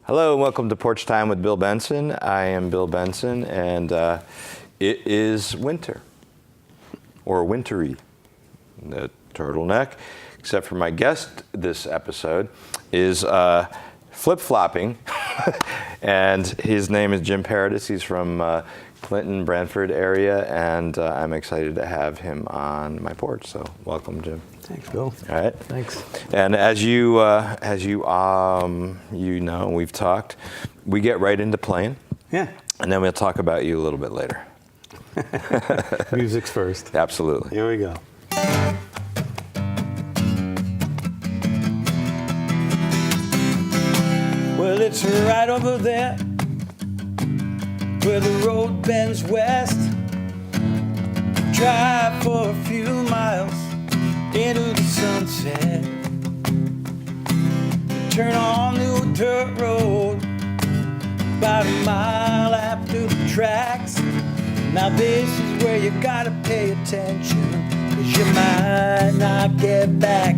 Hello and welcome to Porch Time with Bill Benson. I am Bill Benson, and it is winter, or wintry. The turtleneck, except for my guest this episode, is flip-flopping, and his name is Jim Paradis. He's from Clinton, Brantford area, and I'm excited to have him on my porch. So welcome, Jim. Thanks, Bill. All right. Thanks. And as you know, we've talked. We get right into playing. Yeah. And then we'll talk about you a little bit later. Music's first. Absolutely. Here we go. Well, it's right over there where the road bends west. Drive for a few miles into the sunset. Turn on to a dirt road about a mile after the tracks. Now this is where you gotta pay attention, 'cause you might not get back.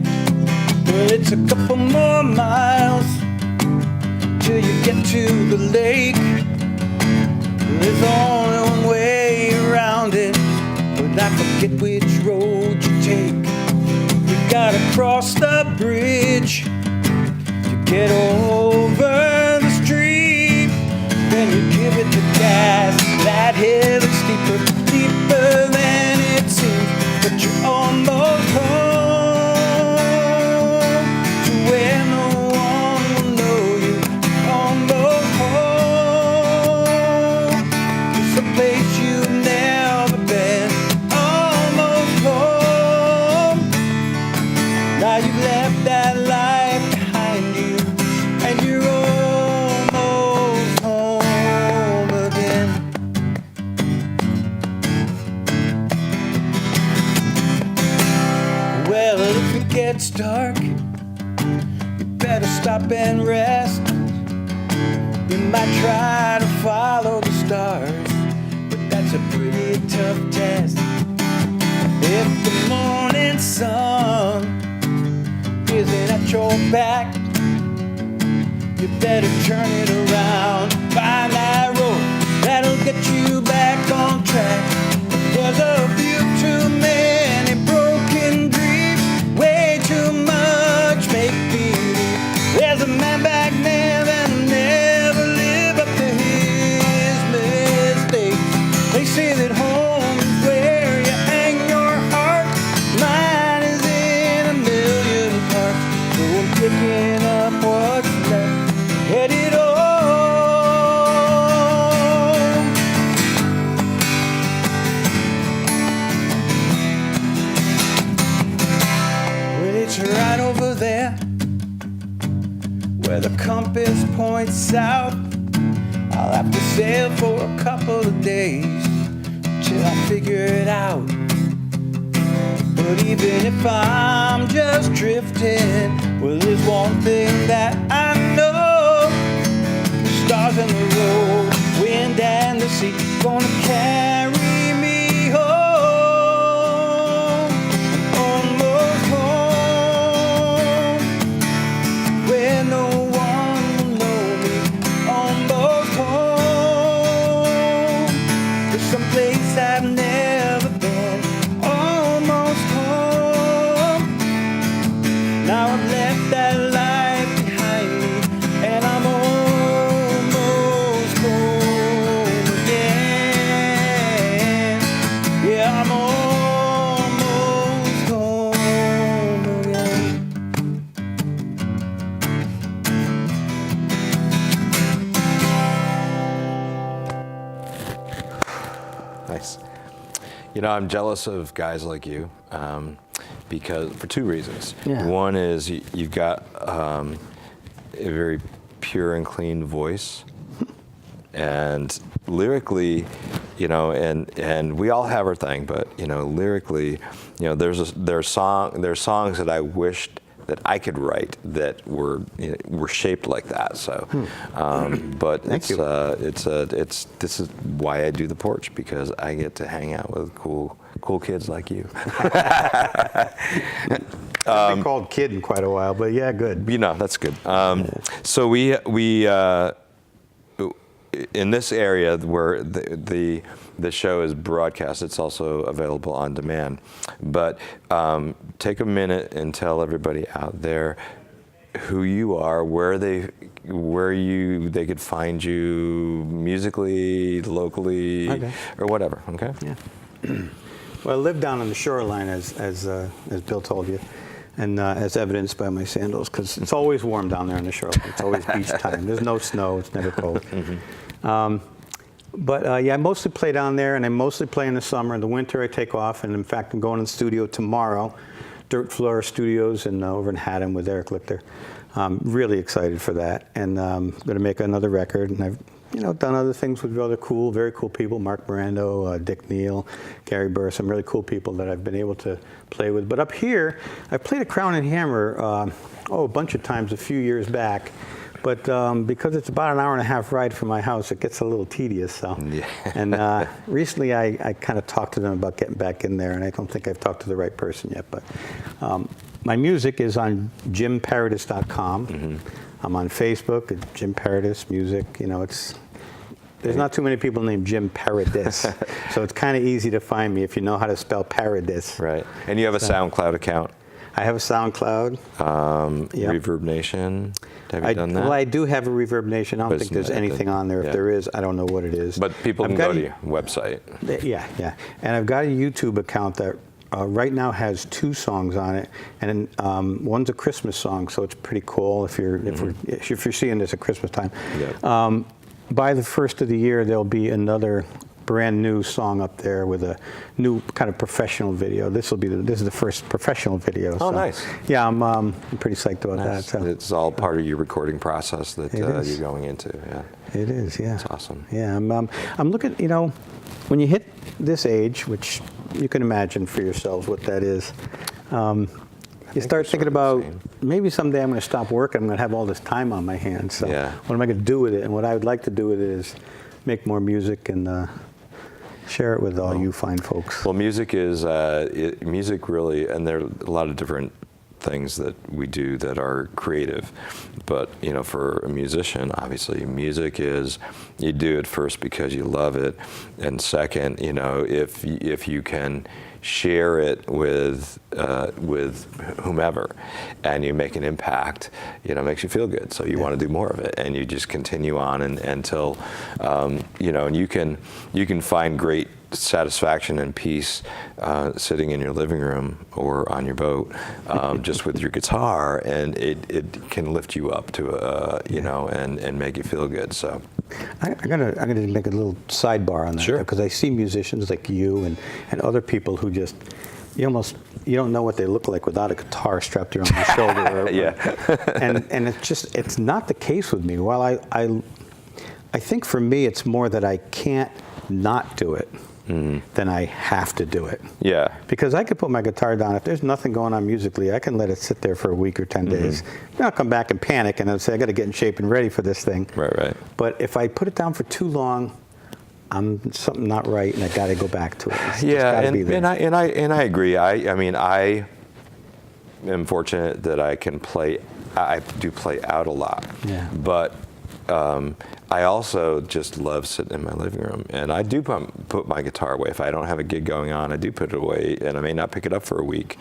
Well, it's a couple more miles till you get to the lake. There's only one way around it, but I forget which road you take. You gotta cross the bridge to get over the street. Then you give it the gas, that hill is steeper, deeper than it seems. But you're almost home to where no one will know you. Almost home to some place you've never been. Almost home. Now you've left that life behind you, and you're almost home again. Well, if it gets dark, you better stop and rest. You might try to follow the stars, but that's a pretty tough test. If the morning sun isn't at your back, you better turn it around. Find that road that'll get you back on track. There's a few too many broken dreams, way too much make-believe. There's a man back there that'll never live up to his mistakes. They say that home is where you hang your heart. Mine is in a million parts, so I'm picking up what's left, headed home. Well, it's right over there where the compass points south. I'll have to sail for a couple of days till I figure it out. But even if I'm just drifting, well, there's one thing that I know. The stars and the road, wind and the sea, gonna carry me home. Almost home, where no one will know me. Almost home, there's some place I've never been. Almost home, now I've left that life behind me, and I'm almost home again. Yeah, I'm almost home again. Nice. You know, I'm jealous of guys like you because for two reasons. Yeah. One is you've got a very pure and clean voice, and lyrically, you know, and we all have our thing, but you know, lyrically, you know, there's songs that I wished that I could write that were shaped like that. So, but this is why I do the porch, because I get to hang out with cool kids like you. I've been called kid in quite a while, but yeah, good. You know, that's good. So we in this area where the show is broadcast, it's also available on demand. But take a minute and tell everybody out there who you are, where they could find you musically, locally, Okay. or whatever. Okay. Yeah. Well, I live down on the shoreline, as Bill told you, and as evidenced by my sandals, because it's always warm down there on the shoreline. It's always beach time. There's no snow. It's never cold. But yeah, I mostly play down there, and I mostly play in the summer. In the winter, I take off, and in fact, I'm going to the studio tomorrow, Dirt Floor Studios, over in Haddam with Eric Lichter. I'm really excited for that, and I'm going to make another record. And I've done other things with other very cool people, Mark Mirando, Dick Neal, Gary Burr, some really cool people that I've been able to play with. But up here, I played a Crown and Hammer a bunch of times a few years back. But because it's about an hour and a half ride from my house, it gets a little tedious. So, yeah. And recently I kind of talked to them about getting back in there, and I don't think I've talked to the right person yet. But my music is on jimparadis.com. Mm-hmm. I'm on Facebook at Jim Paradis Music. There's not too many people named Jim Paradis, so it's kind of easy to find me if you know how to spell Paradis. Right. And you have a SoundCloud account. I have a SoundCloud. Yep. Reverb Nation. Have you done that? Well, I do have a Reverb Nation. I don't think there's anything on there. If there is, I don't know what it is. But people can go to your website. Yeah. And I've got a YouTube account that right now has 2 songs on it, and one's a Christmas song, so it's pretty cool if you're seeing this at Christmas time. Yeah. By the first of the year, there'll be another brand new song up there with a new kind of professional video. This is the first professional video. Oh, so, nice. Yeah, I'm pretty psyched about that. So. It's all part of your recording process that you're going into. Yeah. It is. Yeah. It's awesome. Yeah, I'm looking. When you hit this age, which you can imagine for yourselves what that is. You start thinking about maybe someday I'm going to stop working. I'm going to have all this time on my hands. So what am I going to do with it? And what I would like to do with it is make more music and share it with all you fine folks. Well, music is music really, and there are a lot of different things that we do that are creative. But for a musician, obviously, music is you do it first because you love it, and second, if you can share it with whomever, and you make an impact, it makes you feel good. So you want to do more of it, and you just continue on until and you can find great satisfaction and peace sitting in your living room or on your boat, just with your guitar, and it can lift you up to and make you feel good. So I'm gonna make a little sidebar on that, sure, because I see musicians like you and other people who just you don't know what they look like without a guitar strapped around their shoulder. and it's not the case with me. While I think for me it's more that I can't not do it. Then I have to do it. Yeah. Because I could put my guitar down. If there's nothing going on musically, I can let it sit there for a week or 10 days. Then I'll come back and panic and I'll say, I got to get in shape and ready for this thing. Right. But if I put it down for too long, I'm something not right, and I got to go back to it. And I agree. I am fortunate that I can play. I do play out a lot. Yeah. But I also just love sitting in my living room, and I do put my guitar away. If I don't have a gig going on, I do put it away, and I may not pick it up for a week.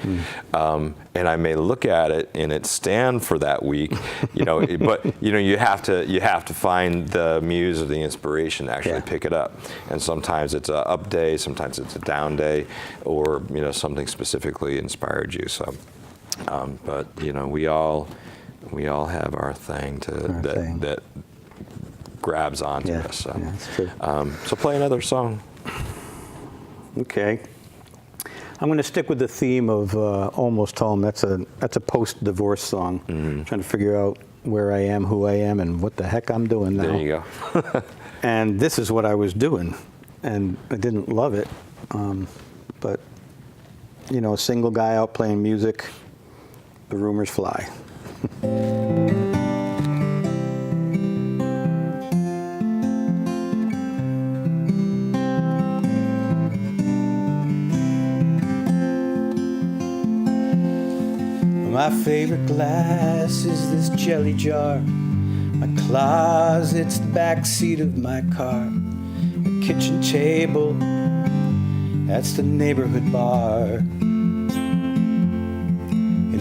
And I may look at it and it stand for that week, but you have to find the muse or the inspiration to actually pick it up. And sometimes it's a up day, sometimes it's a down day, or something specifically inspired you. So, but we all have our thing that grabs onto us. So. Yeah, that's true. So play another song. Okay. I'm going to stick with the theme of Almost Home. That's a post-divorce song. Trying to figure out where I am, who I am, and what the heck I'm doing now. There you go. And this is what I was doing, and I didn't love it. But a single guy out playing music, the rumors fly. My favorite glass is this jelly jar. My closet's the back seat of my car. The kitchen table, that's the neighborhood bar. In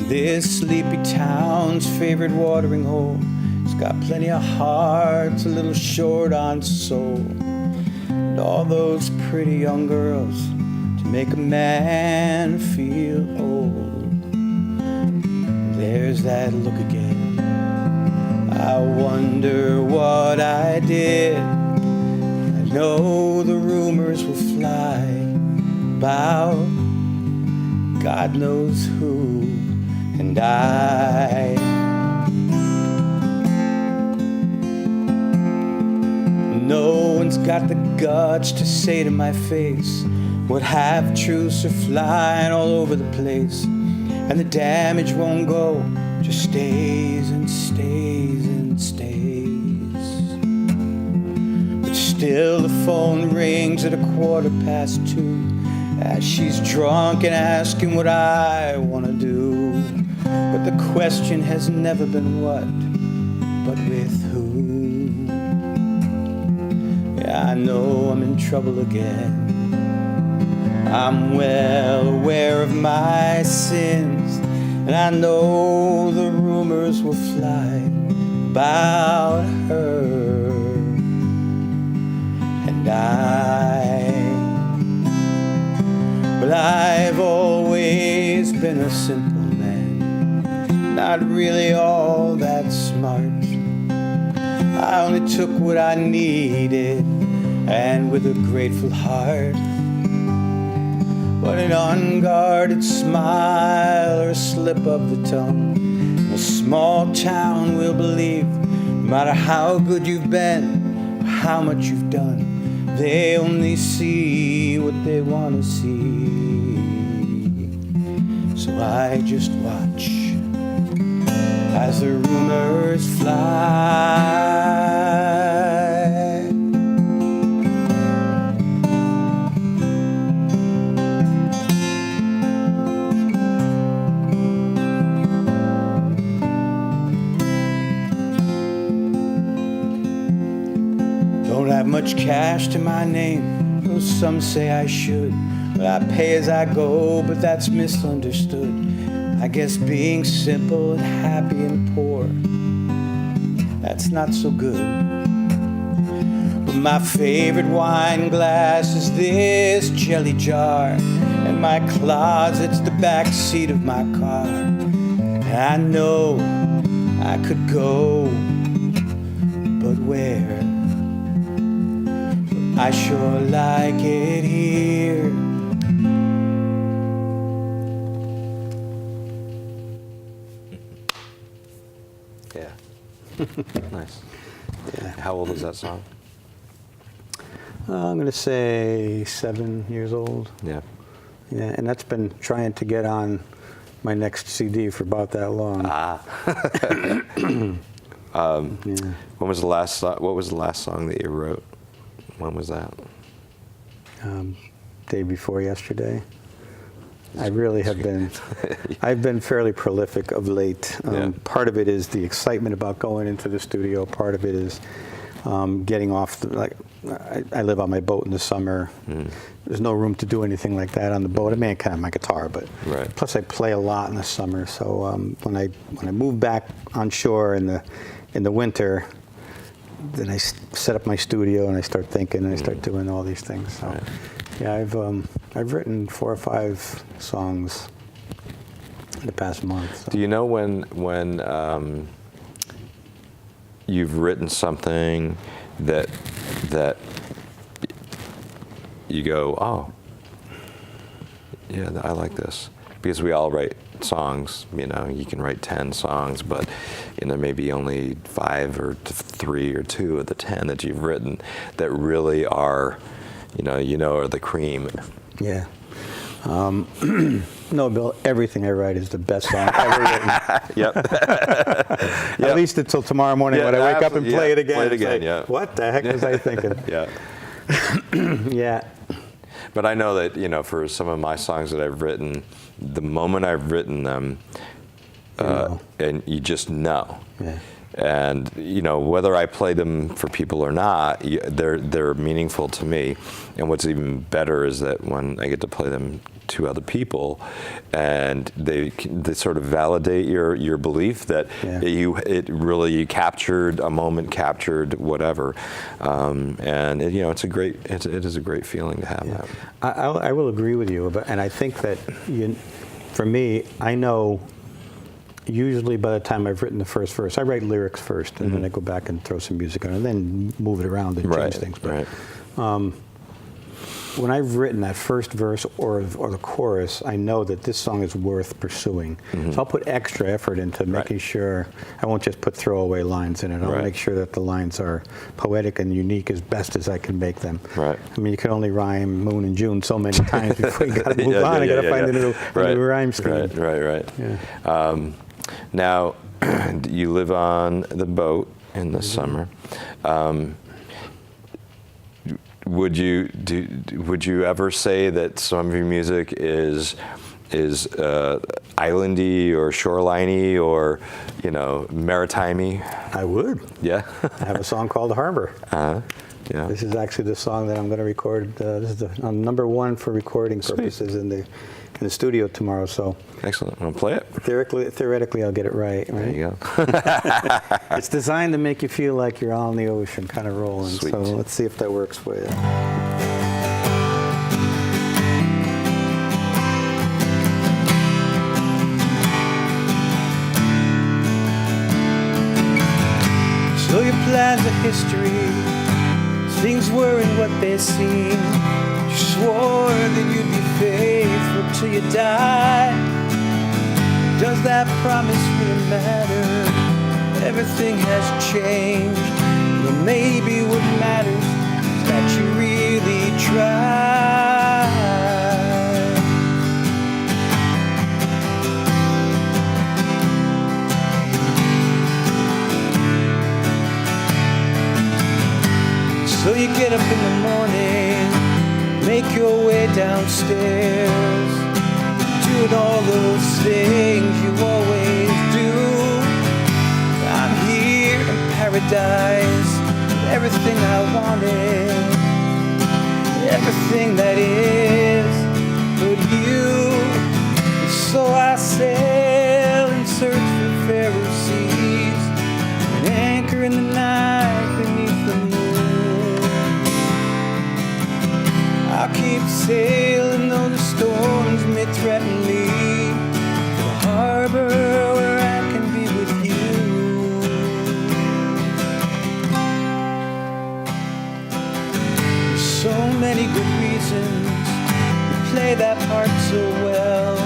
this sleepy town's favorite watering hole, it's got plenty of hearts, a little short on soul. And all those pretty young girls to make a man feel old. There's that look again. I wonder what I did. I know the rumors will fly about God knows who and I. No one's got the guts to say to my face what half-truths are flying all over the place. And the damage won't go, just stays and stays and stays. But still the phone rings at 2:15 as she's drunk and asking what I want to do. But the question has never been what, but with who. Yeah, I know I'm in trouble again. I'm well aware of my sins, and I know the rumors will fly about her and I. But I've always been a simple man, not really all that smart. I only took what I needed, and with a grateful heart. But an unguarded smile or a slip of the tongue, in a small town will believe, no matter how good you've been, or how much you've done, they only see what they want to see. So I just watch as the rumors fly. Don't have much cash to my name, though some say I should. But I pay as I go, but that's misunderstood. I guess being simple and happy and poor, that's not so good. But my favorite wine glass is this jelly jar, and my closet's the back seat of my car. And I know I could go, but where? I sure like it here. Yeah. Nice. Yeah. How old is that song? I'm going to say 7 years old. Yeah. Yeah, and that's been trying to get on my next CD for about that long. Ah. Yeah. What was the last song that you wrote? When was that? Day before yesterday. I really have been, I've been fairly prolific of late. Yeah. Part of it is the excitement about going into the studio. Part of it is getting off, I live on my boat in the summer. There's no room to do anything like that on the boat. I mean, I can have my guitar, but Right. plus I play a lot in the summer. So when I move back on shore in the winter, then I set up my studio and I start thinking and I start doing all these things. So, Right. yeah, I've written 4 or 5 songs in the past month. So. Do you know when you've written something that you go, oh, yeah, I like this? Because we all write songs, you know, you can write 10 songs, but you know, maybe only 5 or 3 or 2 of the 10 that you've written that really are, are the cream. Yeah. No, Bill, everything I write is the best song ever written. Yep. At least until tomorrow morning when I wake up and play it again. Play it It's again, like, yeah. What the heck was I thinking? Yeah. Yeah. But I know that, for some of my songs that I've written, the moment I've written them, and you just know. Yeah. And whether I play them for people or not, they're meaningful to me. And what's even better is that when I get to play them to other people, and they sort of validate your belief that you captured a moment, captured whatever, and it is a great feeling to have that. I will agree with you, and I think that for me, I know. Usually by the time I've written the first verse, I write lyrics first, and then I go back and throw some music on it, and then move it around and change things. But when I've written that first verse or the chorus, I know that this song is worth pursuing. So I'll put extra effort into making sure I won't just put throwaway lines in it. I'll make sure that the lines are poetic and unique as best as I can make them. Right. I mean, you can only rhyme moon and June so many times before you got to move on. I got to find a new rhyme scheme. Right. Yeah. Now, you live on the boat in the summer. Would you ever say that some of your music is islandy or shoreliney or maritimey? I would. Yeah. I have a song called Harbor. Yeah. This is actually the song that I'm going to record. This is the number one for recording purposes in the studio tomorrow. So excellent. Want to play it? Theoretically, I'll get it right. There you go. It's designed to make you feel like you're on the ocean, kind of rolling. Sweet. So let's see if that works for you. So your plans are history. Things weren't what they seemed. You swore that you'd be faithful till you died. Does that promise really matter? Everything has changed. But maybe what matters is that you really tried. So you get up in the morning, make your way downstairs, doing all those things you always do. I'm here in paradise, with everything I wanted, everything that is but you. And so I sail and search for fairer seas, an anchor in the night beneath the moon. I'll keep sailing though the storms may threaten me, to the harbor where I can be with you. There's so many good reasons you play that part so well,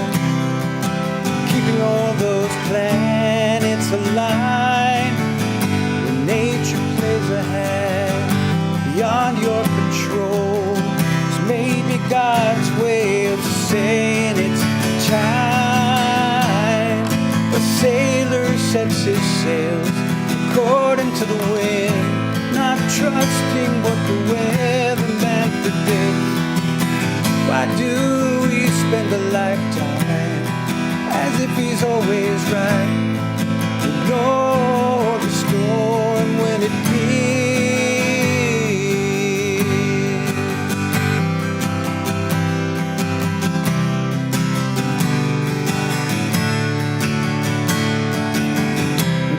keeping all those planets aligned. When nature plays a hand beyond your control, maybe God's way of saying it's time. A sailor sets his sails according to the wind, not trusting what the weatherman predicts. Why do we spend a lifetime as if he's always right? Ignore the storm when it beats.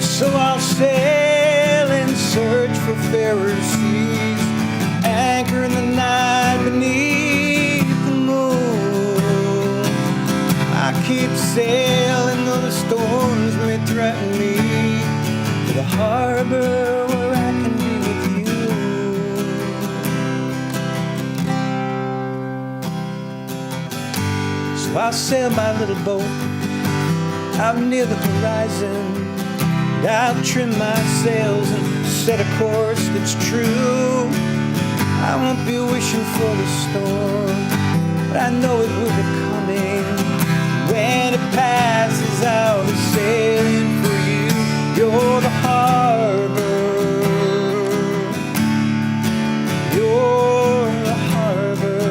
So I'll sail and search for fairer seas, anchor in the night beneath the moon. I keep sailing though the storms may threaten me, to the harbor where I can be with you. So I'll sail my little boat out near the horizon. I'll trim my sails and set a course that's true. I won't be wishing for the storm, but I know it will be coming. When it passes, I'll be sailing for you. You're the harbor. You're the harbor.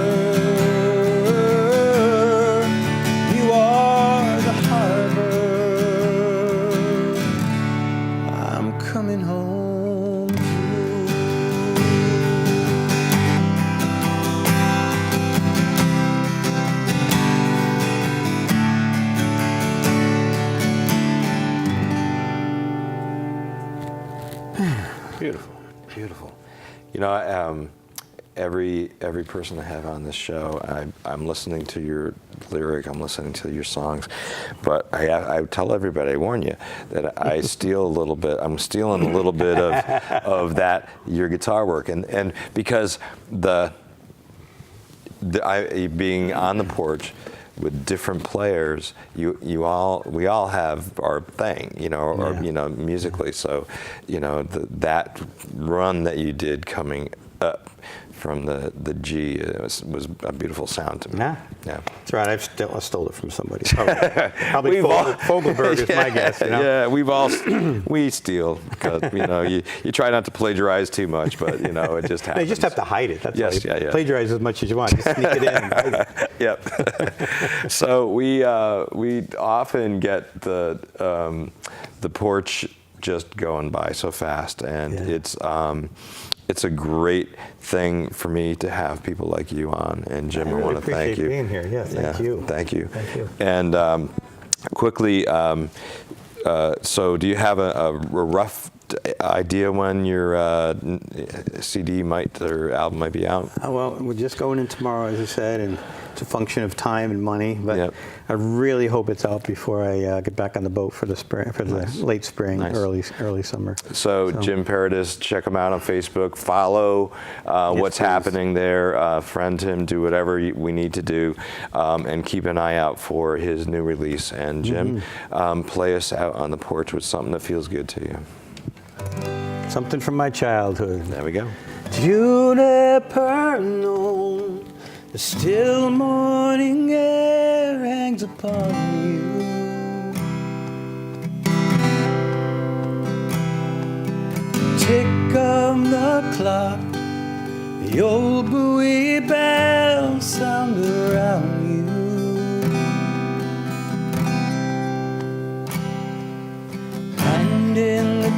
You are the harbor. Beautiful, beautiful. You know, every person I have on this show, I'm listening to your lyric, I'm listening to your songs, but I tell everybody, I warn you, that I steal a little bit. I'm stealing a little bit of that your guitar work, and because being on the porch with different players, we all have our thing, you know, or you know, musically. So, you know, that run that you did coming up from the G was a beautiful sound to me. Yeah, that's right. I stole it from somebody. Probably Fogelberg is my guess. You know? Yeah, we steal because you know you try not to plagiarize too much, but you know it just happens. You just have to hide it. That's yes, why yeah. Plagiarize as much as you want. Just sneak it in and hide it. Yep. So we often get the porch just going by so fast, and it's a great thing for me to have people like you on. And Jim, I want to thank you. Appreciate being here. Yeah, thank you. Thank you. Thank you. And quickly, so do you have a rough idea when your CD or album might be out? Well, we're just going in tomorrow, as I said, and it's a function of time and money. But I really hope it's out before I get back on the boat for the spring, for the late spring, early summer. So Jim Paradis, check him out on Facebook. Follow what's happening there. Friend him. Do whatever we need to do, and keep an eye out for his new release. And Jim, play us out on the porch with something that feels good to you. Something from my childhood. There we go. Juniper known, the still morning air hangs upon you. Tick of the clock, the old buoy bells sound around you. And in the